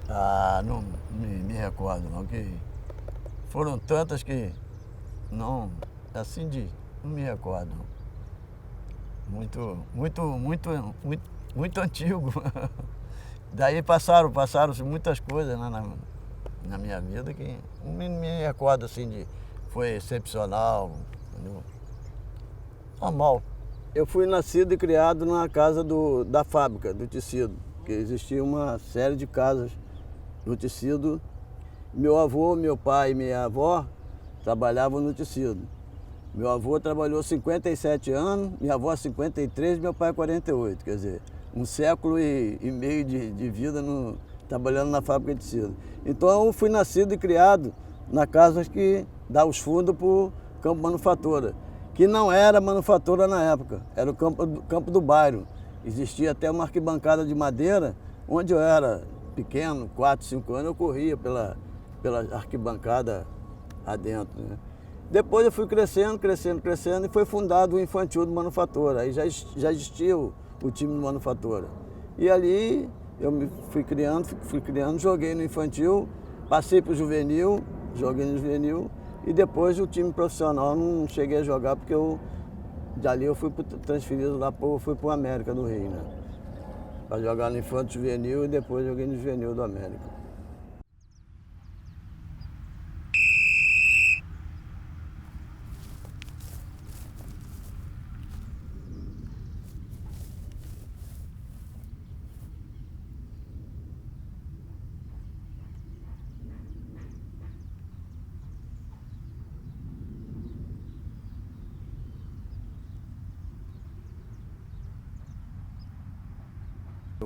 Ah, não me recordo não, que foram tantas que não, assim não me recordo. Muito antigo. Daí passaram-se muitas coisas, né, na minha vida que não me recordo assim foi excepcional, entendeu? Normal. Eu fui nascido e criado na casa da fábrica do tecido, que existia uma série de casas do tecido. Meu avô, meu pai e minha avó trabalhavam no tecido. Meu avô trabalhou 57 anos, minha avó 53, meu pai 48. Quer dizer, um século e meio de vida trabalhando na fábrica de tecido. Então eu fui nascido e criado na casa que dá os fundos para o campo manufatura, que não era manufatura na época, era o campo do bairro. Existia até uma arquibancada de madeira, onde eu era pequeno, 4, 5 anos, eu corria pela arquibancada adentro, né? Depois eu fui crescendo e foi fundado o Infantil do Manufatura. Aí já existia o time do Manufatura. E ali eu me fui criando, joguei no Infantil, passei para o Juvenil, joguei no Juvenil, e depois o time profissional não cheguei a jogar, porque dali eu fui transferido lá, fui para o América do Rio, né? Para jogar no Infantil Juvenil e depois joguei no Juvenil do América.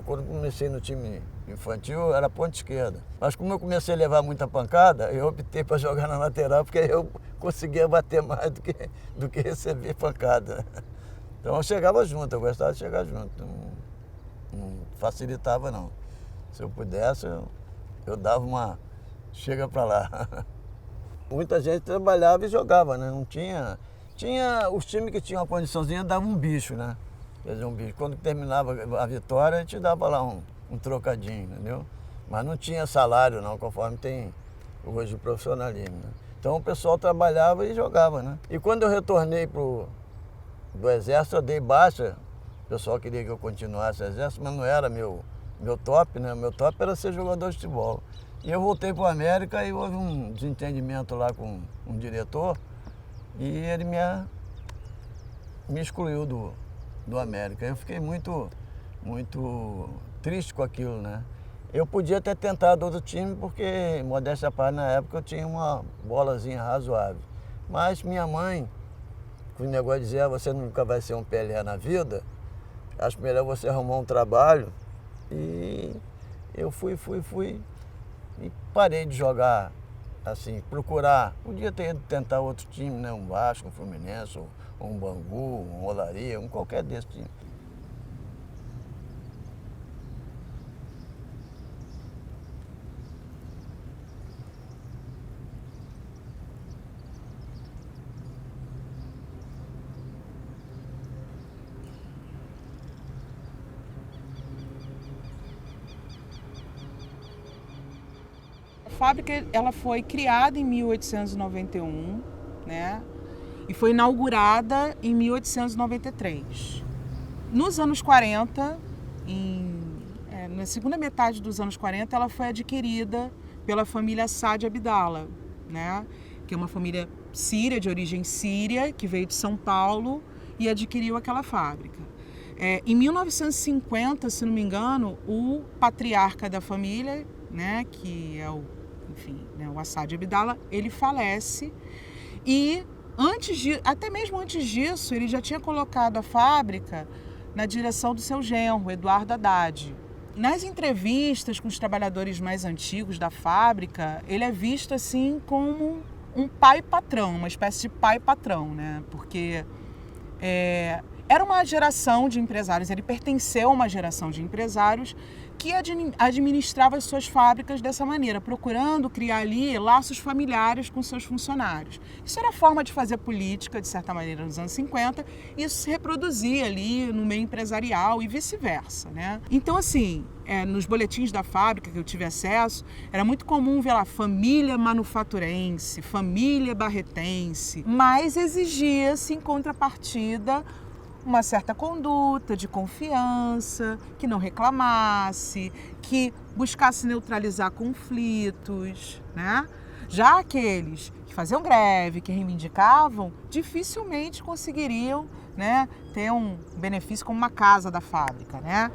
Quando comecei no time infantil, era ponta esquerda. Mas como eu comecei a levar muita pancada, eu optei para jogar na lateral, porque aí eu conseguia bater mais do que receber pancada. Então eu chegava junto, eu gostava de chegar junto. Não facilitava não. Se eu pudesse, eu dava uma chega para lá. Muita gente trabalhava e jogava, né? Não tinha os times que tinham uma condiçãozinha davam um bicho, né? Quer dizer, um bicho. Quando terminava a vitória, a gente dava lá um trocadinho, entendeu? Mas não tinha salário não, conforme tem hoje o profissionalismo, né? Então o pessoal trabalhava e jogava, né? E quando eu retornei do exército, eu dei baixa. O pessoal queria que eu continuasse o exército, mas não era meu top, né? Meu top era ser jogador de futebol. E eu voltei para o América e houve um desentendimento lá com um diretor e ele me excluiu do América. Eu fiquei muito triste com aquilo, né? Eu podia ter tentado outro time porque, modéstia à parte, na época eu tinha uma bolazinha razoável. Mas minha mãe, com o negócio de dizer, você nunca vai ser um Pelé na vida, acho melhor você arrumar um trabalho. E eu fui e parei de jogar, assim, procurar. Podia ter ido tentar outro time, né? Um Vasco, um Fluminense, ou um Bangu, um Olaria, qualquer desses times. A fábrica ela foi criada em 1891, né? E foi inaugurada em 1893. Nos anos 40, na segunda metade dos anos 40, ela foi adquirida pela família Saad Abdallah, né? Que é uma família síria, de origem síria, que veio de São Paulo e adquiriu aquela fábrica. Em 1950, se não me engano, o patriarca da família, né, que é o Saad Abdallah, ele falece e até mesmo antes disso, ele já tinha colocado a fábrica na direção do seu genro, Eduardo Haddad. Nas entrevistas com os trabalhadores mais antigos da fábrica, ele é visto assim como um pai-patrão, uma espécie de pai-patrão, né? Porque era uma geração de empresários, ele pertenceu a uma geração de empresários que administrava as suas fábricas dessa maneira, procurando criar ali laços familiares com seus funcionários. Isso era a forma de fazer política, de certa maneira, nos anos 50, e isso se reproduzia ali no meio empresarial e vice-versa, né? Então, assim, nos boletins da fábrica que eu tive acesso, era muito comum ver lá família manufaturense, família barretense, mas exigia-se, em contrapartida, uma certa conduta de confiança, que não reclamasse, que buscasse neutralizar conflitos, né? Já aqueles que faziam greve, que reivindicavam, dificilmente conseguiriam, né, ter um benefício como uma casa da fábrica, né?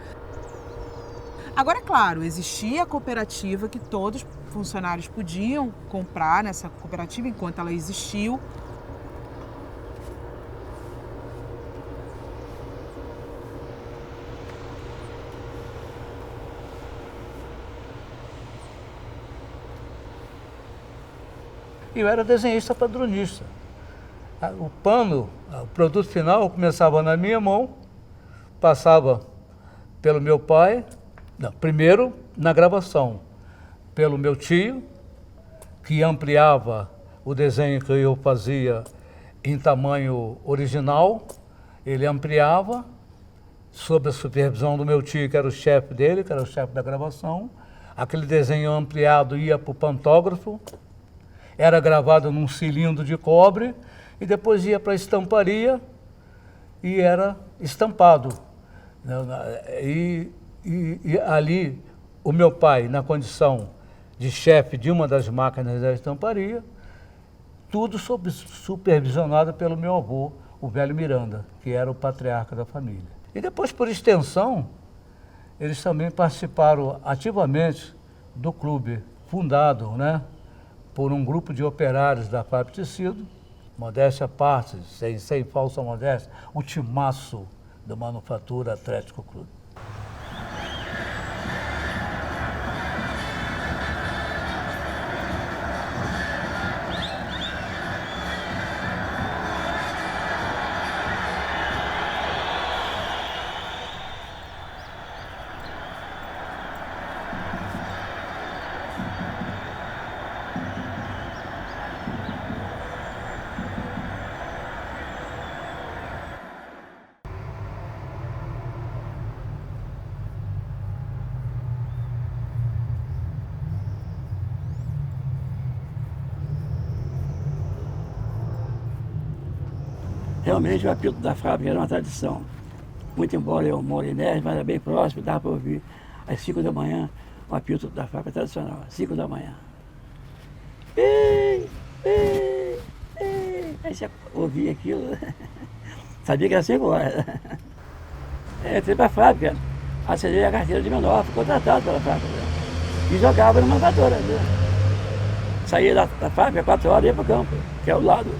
Agora, é claro, existia a cooperativa que todos os funcionários podiam comprar nessa cooperativa enquanto ela existiu. E eu era desenhista padronista. O pano, o produto final começava na minha mão, passava pelo meu pai, não, primeiro na gravação, pelo meu tio, que ampliava o desenho que eu fazia em tamanho original, ele ampliava, sob a supervisão do meu tio, que era o chefe dele, que era o chefe da gravação. Aquele desenho ampliado ia para o pantógrafo, era gravado num cilindro de cobre e depois ia para a estamparia e era estampado. E ali o meu pai, na condição de chefe de uma das máquinas da estamparia, tudo supervisionado pelo meu avô, o velho Miranda, que era o patriarca da família. E depois, por extensão, eles também participaram ativamente do clube fundado, né, por um grupo de operários da fábrica de tecido, modéstia à parte, sem falsa modéstia, o timaço da Manufatura Atlético Clube. Realmente o apito da fábrica era uma tradição. Muito embora eu moro em Neves, mas era bem próximo, dava para ouvir às 5 da manhã o apito da fábrica tradicional, às 5 da manhã. Ei, ei, ei. Aí você ouvia aquilo, sabia que era 5 horas. Entrei para a fábrica, assinei a carteira de menor, fui contratado pela fábrica. E jogava numa manufatura. Saía da fábrica 4 horas e ia para o campo, que é o lado.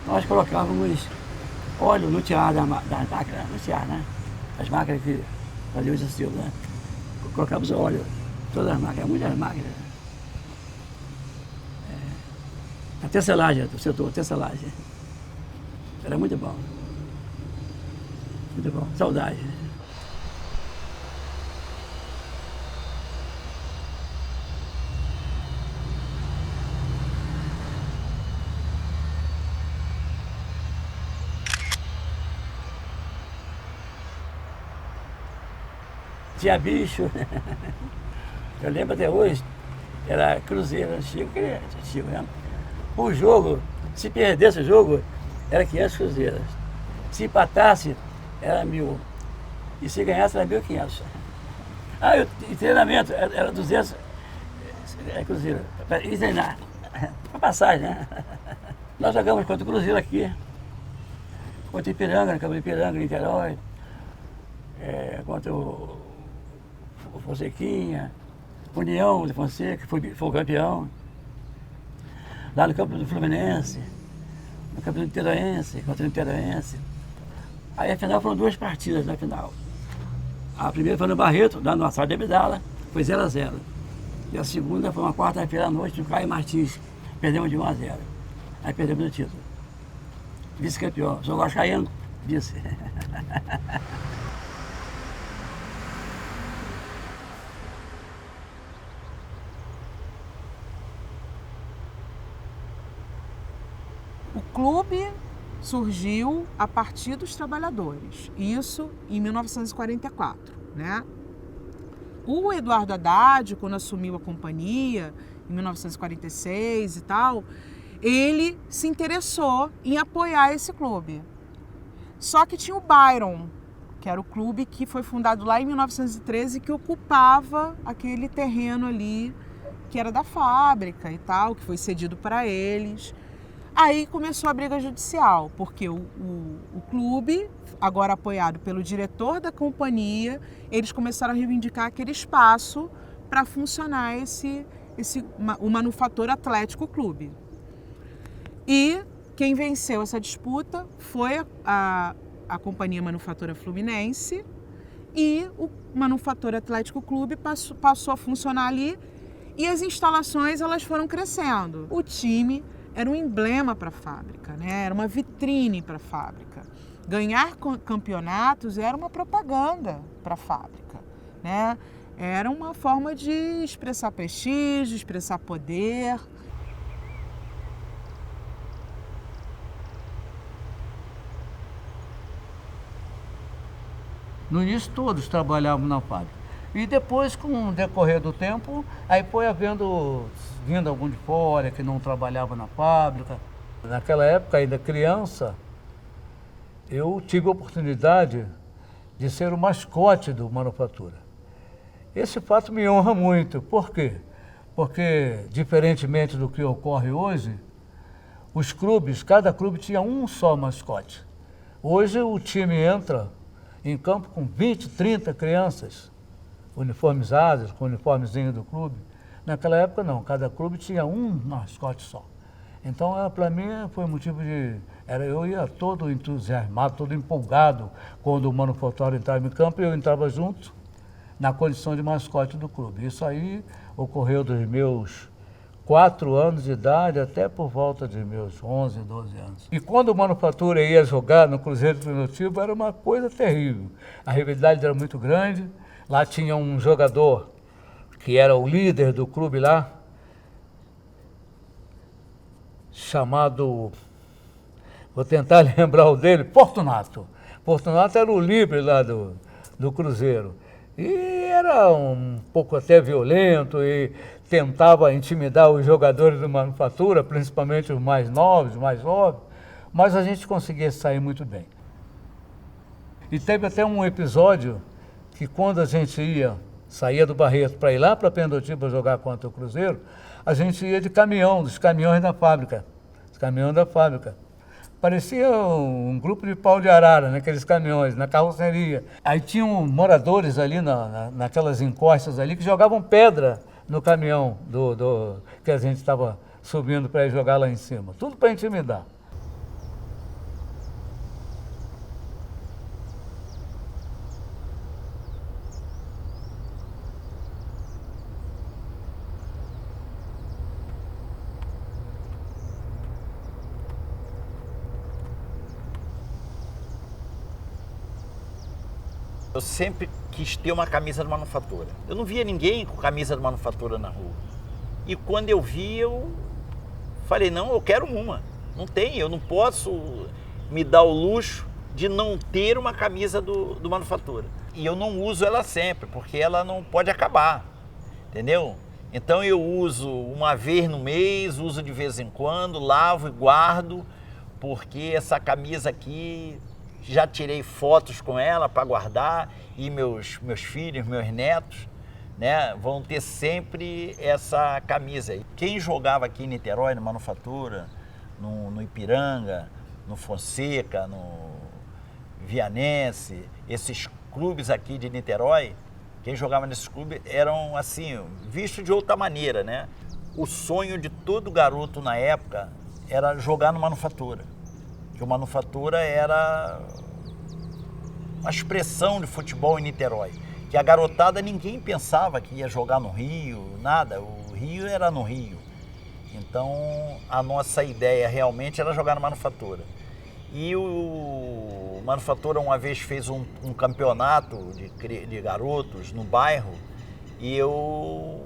Nós colocávamos óleo no tiar da máquina, no tiar, né? As máquinas que faziam esse estilo, né? Colocávamos óleo, todas as máquinas, muitas máquinas. A tecelagem, o setor, a tecelagem. Era muito bom. Muito bom, saudade. Tinha bicho. Eu lembro até hoje, era cruzeiro antigo, né? O jogo, se perdesse o jogo, era 500 cruzeiros. Se empatasse, era 1.000. E se ganhasse, era 1.500. E treinamento, era 200 cruzeiros. Para treinar, para passagem, né? Nós jogamos contra o Cruzeiro aqui, contra o Ipiranga, no campo de Ipiranga, em Niterói, contra o Fonsequinha, União de Fonseca, que foi o campeão. Lá no campo do Fluminense, no campo do Niteroense, contra o Niteroense. Aí a final foram 2 partidas na final. A primeira foi no Barreto, lá no Assado de Abdala, foi 0-0. E a segunda foi uma quarta-feira à noite, no Caio Martins. Perdemos de 1-0. Aí perdemos o título. Vice-campeão. Sou Vascaíno, vice. clube surgiu a partir dos trabalhadores, isso em 1944, né? O Eduardo Haddad, quando assumiu a companhia, em 1946 e tal, ele se interessou em apoiar esse clube. Só que tinha o Byron, que era o clube que foi fundado lá em 1913, que ocupava aquele terreno ali, que era da fábrica e tal, que foi cedido para eles. Aí começou a briga judicial, porque o clube, agora apoiado pelo diretor da companhia, eles começaram a reivindicar aquele espaço para funcionar o Manufator Atlético Clube. E quem venceu essa disputa foi a Companhia Manufatora Fluminense, e o Manufator Atlético Clube passou a funcionar ali, e as instalações elas foram crescendo. O time era um emblema para a fábrica, né? Era uma vitrine para a fábrica. Ganhar campeonatos era uma propaganda para a fábrica, né? Era uma forma de expressar prestígio, expressar poder. No início todos trabalhavam na fábrica. E depois, com o decorrer do tempo, aí foi vindo algum de fora que não trabalhava na fábrica. Naquela época, ainda criança, eu tive a oportunidade de ser o mascote do Manufatura. Esse fato me honra muito. Por quê? Porque, diferentemente do que ocorre hoje, os clubes, cada clube tinha um só mascote. Hoje o time entra em campo com 20, 30 crianças uniformizadas, com o uniformezinho do clube. Naquela época não, cada clube tinha um mascote só. Então, para mim, foi motivo de... Eu ia todo entusiasmado, todo empolgado quando o Manufatório entrava em campo, e eu entrava junto na condição de mascote do clube. Isso aí ocorreu dos meus 4 anos de idade até por volta de meus 11, 12 anos. E quando o Manufatura ia jogar no Cruzeiro Primitivo, era uma coisa terrível. A rivalidade era muito grande. Lá tinha um jogador que era o líder do clube lá, chamado, vou tentar lembrar o dele, Fortunato. Fortunato era o líder lá do Cruzeiro. E era um pouco até violento e tentava intimidar os jogadores do Manufatura, principalmente os mais novos, os mais jovens, mas a gente conseguia sair muito bem. E teve até um episódio que quando a gente saía do Barreto para ir lá para Pendotiba jogar contra o Cruzeiro, a gente ia de caminhão, dos caminhões da fábrica. Os caminhões da fábrica. Parecia um grupo de pau de arara, naqueles caminhões, na carroceria. Aí tinham moradores ali naquelas encostas ali que jogavam pedra no caminhão que a gente estava subindo para ir jogar lá em cima. Tudo para intimidar. Eu sempre quis ter uma camisa de Manufatura. Eu não via ninguém com camisa de Manufatura na rua. E quando eu vi, eu falei, não, eu quero uma. Não tem, eu não posso me dar o luxo de não ter uma camisa do Manufatura. E eu não uso ela sempre, porque ela não pode acabar, entendeu? Então eu uso uma vez no mês, uso de vez em quando, lavo e guardo, porque essa camisa aqui... Já tirei fotos com ela para guardar, e meus filhos, meus netos, né, vão ter sempre essa camisa aí. Quem jogava aqui em Niterói, no Manufatura, no Ipiranga, no Fonseca, no Vianense, esses clubes aqui de Niterói, quem jogava nesses clubes eram assim, vistos de outra maneira, né? O sonho de todo garoto na época era jogar no Manufatura. Que o Manufatura era uma expressão de futebol em Niterói. Que a garotada, ninguém pensava que ia jogar no Rio, nada. O Rio era no Rio. Então, a nossa ideia realmente era jogar no Manufatura. E o Manufatura uma vez fez um campeonato de garotos no bairro, e eu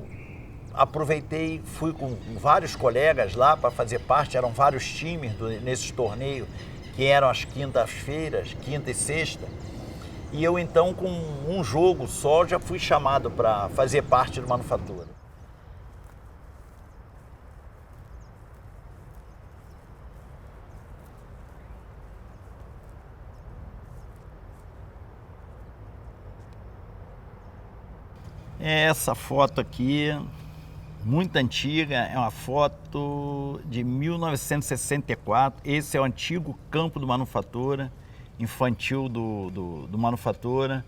aproveitei, fui com vários colegas lá para fazer parte, eram vários times nesses torneios, que eram as quintas-feiras, quinta e sexta. E eu então, com um jogo só, já fui chamado para fazer parte do Manufatura. Essa foto aqui, muito antiga, é uma foto de 1964. Esse é o antigo campo do Manufatura, infantil do Manufatura.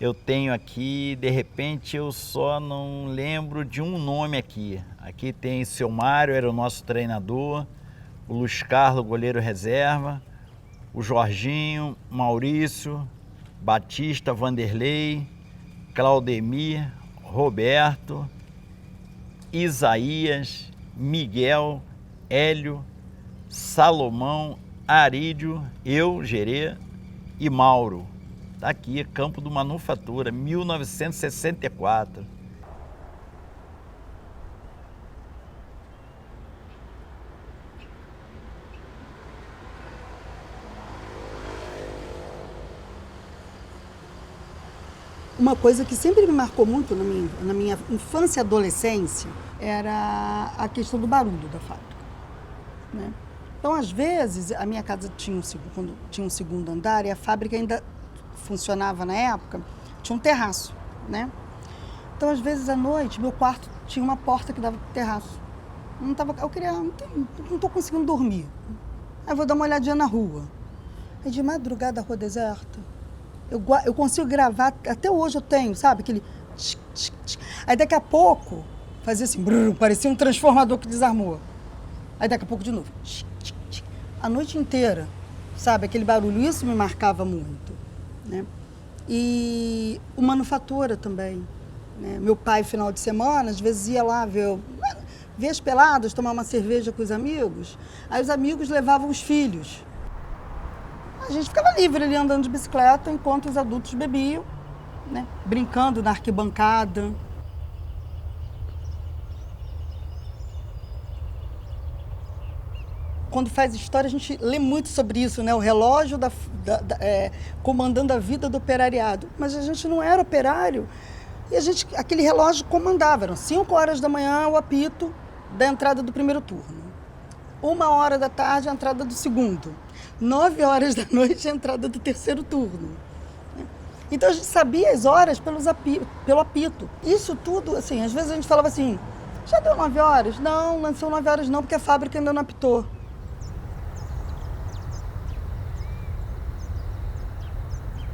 Eu tenho aqui, de repente, eu só não lembro de um nome aqui. Aqui tem seu Mário, era o nosso treinador, o Luiz Carlos, goleiro reserva, o Jorginho, Maurício, Batista, Vanderlei, Claudemir, Roberto, Isaías, Miguel, Hélio, Salomão, Arídio, eu, Gerê e Mauro. Está aqui, campo do Manufatura, 1964. Uma coisa que sempre me marcou muito na minha infância e adolescência era a questão do barulho da fábrica, né? Então, às vezes, a minha casa quando tinha um segundo andar e a fábrica ainda funcionava na época, tinha um terraço, né? Então, às vezes, à noite, meu quarto tinha uma porta que dava para o terraço. Não estou conseguindo dormir. Aí eu vou dar uma olhadinha na rua. Aí de madrugada, a rua deserta. Eu consigo gravar, até hoje eu tenho, sabe? Aquele... Tch, tch, tch. Aí daqui a pouco, fazia assim, brrr, parecia um transformador que desarmou. Aí daqui a pouco de novo. Tch, tch, tch. A noite inteira, sabe? Aquele barulho, isso me marcava muito, né? E o Manufatura também, né? Meu pai, final de semana, às vezes ia lá ver as peladas, tomar uma cerveja com os amigos. Aí os amigos levavam os filhos. A gente ficava livre ali andando de bicicleta enquanto os adultos bebiam, né? Brincando na arquibancada. Quando faz história, a gente lê muito sobre isso, né? O relógio comandando a vida do operariado. Mas a gente não era operário e aquele relógio comandava. Eram 5 horas da manhã o apito da entrada do primeiro turno. 1h da tarde a entrada do segundo. 9 horas da noite a entrada do terceiro turno. Então a gente sabia as horas pelo apito. Isso tudo, assim, às vezes a gente falava assim, já deu 9 horas? Não são 9 horas não, porque a fábrica ainda não apitou.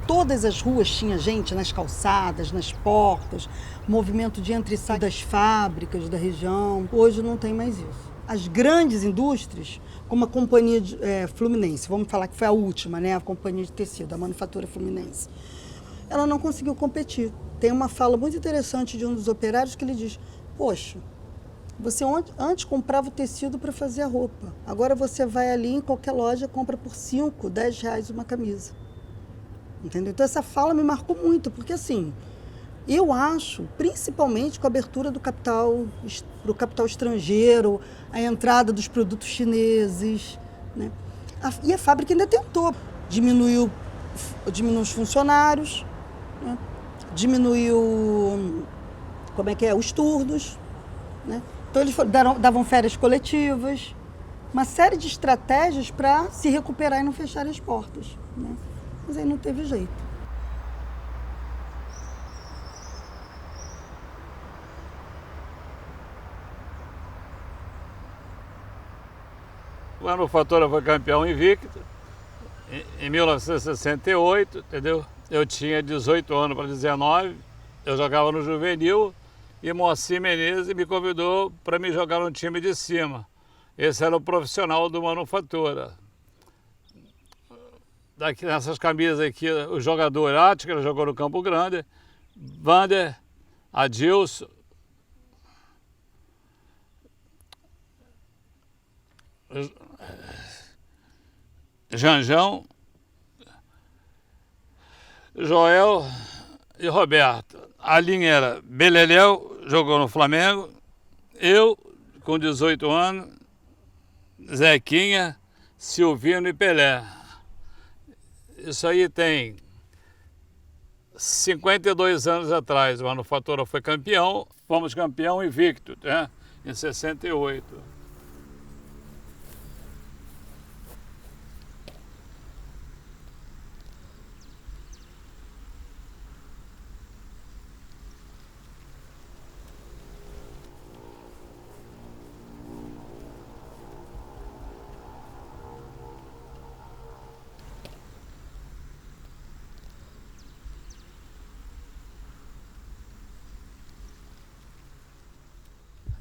Todas as ruas tinha gente nas calçadas, nas portas, movimento de entra e sai das fábricas da região. Hoje não tem mais isso. As grandes indústrias, como a companhia Fluminense, vamos falar que foi a última, né? A companhia de tecido, a Manufatura Fluminense, ela não conseguiu competir. Tem uma fala muito interessante de um dos operários que ele diz, poxa, você antes comprava o tecido para fazer a roupa, agora você vai ali em qualquer loja e compra por 5, 10 reais uma camisa. Entendeu? Então essa fala me marcou muito, porque assim, eu acho, principalmente com a abertura do capital, para o capital estrangeiro, a entrada dos produtos chineses, né? E a fábrica ainda tentou, diminuiu os funcionários, né? Diminuiu, os turnos, né? Então eles davam férias coletivas, uma série de estratégias para se recuperar e não fechar as portas, né? Mas aí não teve jeito. O Manufatura foi campeão invicto em 1968, entendeu? Eu tinha 18 anos para 19, eu jogava no juvenil e Moacir Menezes me convidou para me jogar no time de cima. Esse era o profissional do Manufatura. Daqui, nessas camisas aqui, o jogador Ática, ele jogou no Campo Grande, Vander, Adilson, Janjão, Joel e Roberto. A linha era Beleléu, jogou no Flamengo, Eu, com 18 anos, Zequinha, Silvino e Pelé. Isso aí tem 52 anos atrás. A Manufatura foi campeão, fomos campeão invicto, né? Em 68.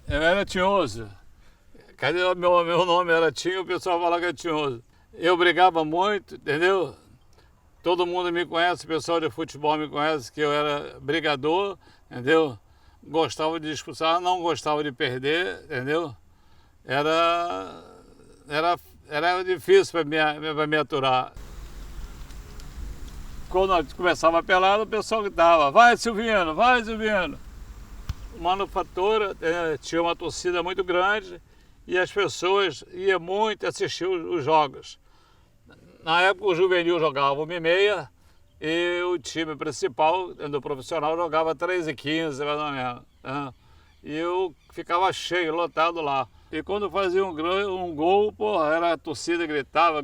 Eu era tinhoso. Cadê o meu nome? Era Tinho, o pessoal falava que era tinhoso. Eu brigava muito, entendeu? Todo mundo me conhece, o pessoal de futebol me conhece que eu era brigador, entendeu? Gostava de disputar, não gostava de perder, entendeu? Era difícil para me aturar. Quando nós começava a pelada, o pessoal gritava, vai Silvino, vai Silvino. Manufatura tinha uma torcida muito grande e as pessoas iam muito assistir os jogos. Na época o juvenil jogava 1h30 e o time principal do profissional jogava 3h15, mais ou menos. Né? E eu ficava cheio, lotado lá. E quando fazia um gol, era a torcida gritava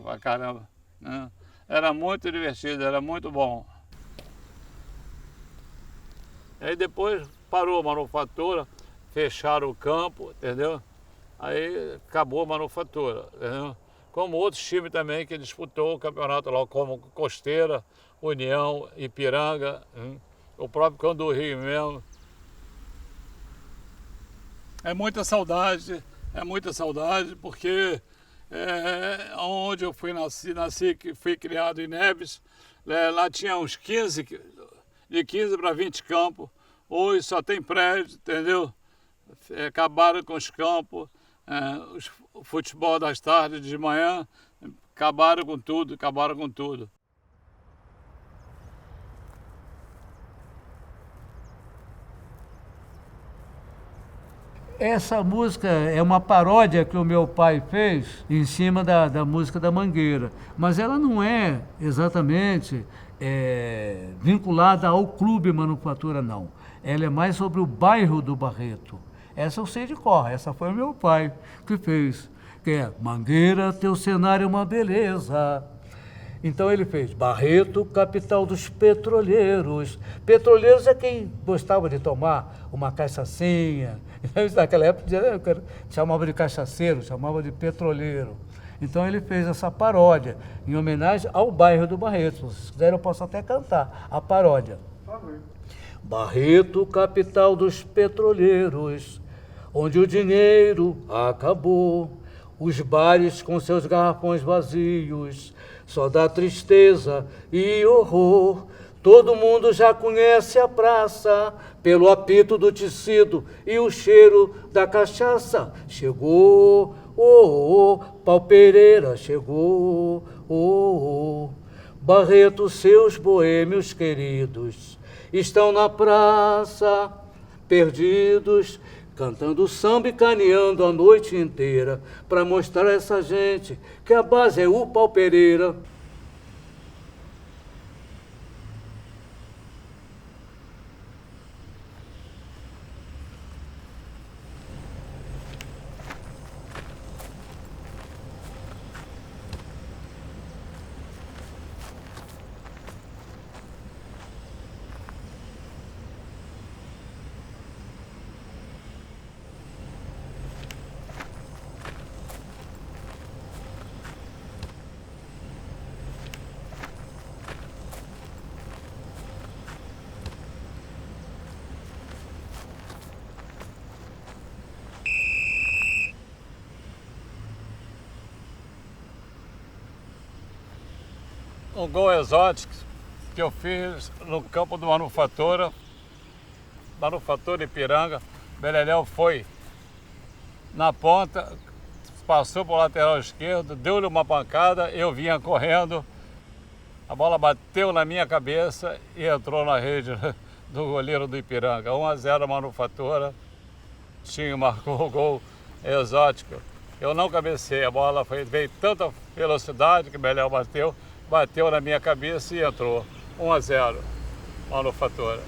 pra caramba. Né? Era muito divertido, era muito bom. Aí depois parou a Manufatura, fecharam o campo, entendeu? Aí acabou a Manufatura, entendeu? Como outros times também que disputou o campeonato lá, como Costeira, União, Ipiranga, o próprio Cão do Rio mesmo. É muita saudade, porque onde eu nasci, fui criado em Neves, lá tinha uns 15, de 15 para 20 campos. Hoje só tem prédio, entendeu? Acabaram com os campos, o futebol das tardes, de manhã, acabaram com tudo. Essa música é uma paródia que o meu pai fez em cima da música da Mangueira, mas ela não é exatamente vinculada ao Clube Manufatura, não. Ela é mais sobre o bairro do Barreto. Essa eu sei de cor, essa foi o meu pai que fez. Que é Mangueira, teu cenário é uma beleza. Então ele fez Barreto, capital dos petroleiros. Petroleiros é quem gostava de tomar uma cachaçinha. Naquela época chamava de cachaceiro, chamava de petroleiro. Então ele fez essa paródia em homenagem ao bairro do Barreto. Se vocês quiserem, eu posso até cantar a paródia. Por favor. Barreto, capital dos petroleiros, onde o dinheiro acabou, os bares com seus garrafões vazios, só dá tristeza e horror. Todo mundo já conhece a praça, pelo apito do tecido e o cheiro da cachaça. Chegou, Pau Pereira chegou, Barreto, seus boêmios queridos, estão na praça, perdidos, cantando samba e caneando a noite inteira, para mostrar a essa gente que a base é o Pau Pereira. Um gol exótico que eu fiz no campo do Manufatura Ipiranga. Beleléu foi na ponta, passou para o lateral esquerdo, deu-lhe uma pancada, eu vinha correndo, a bola bateu na minha cabeça e entrou na rede do goleiro do Ipiranga. 1-0 Manufatura. Coutinho marcou o gol exótico. Eu não cabecei, a bola veio tanta velocidade que o Beléu bateu na minha cabeça e entrou. 1-0, Manufatura.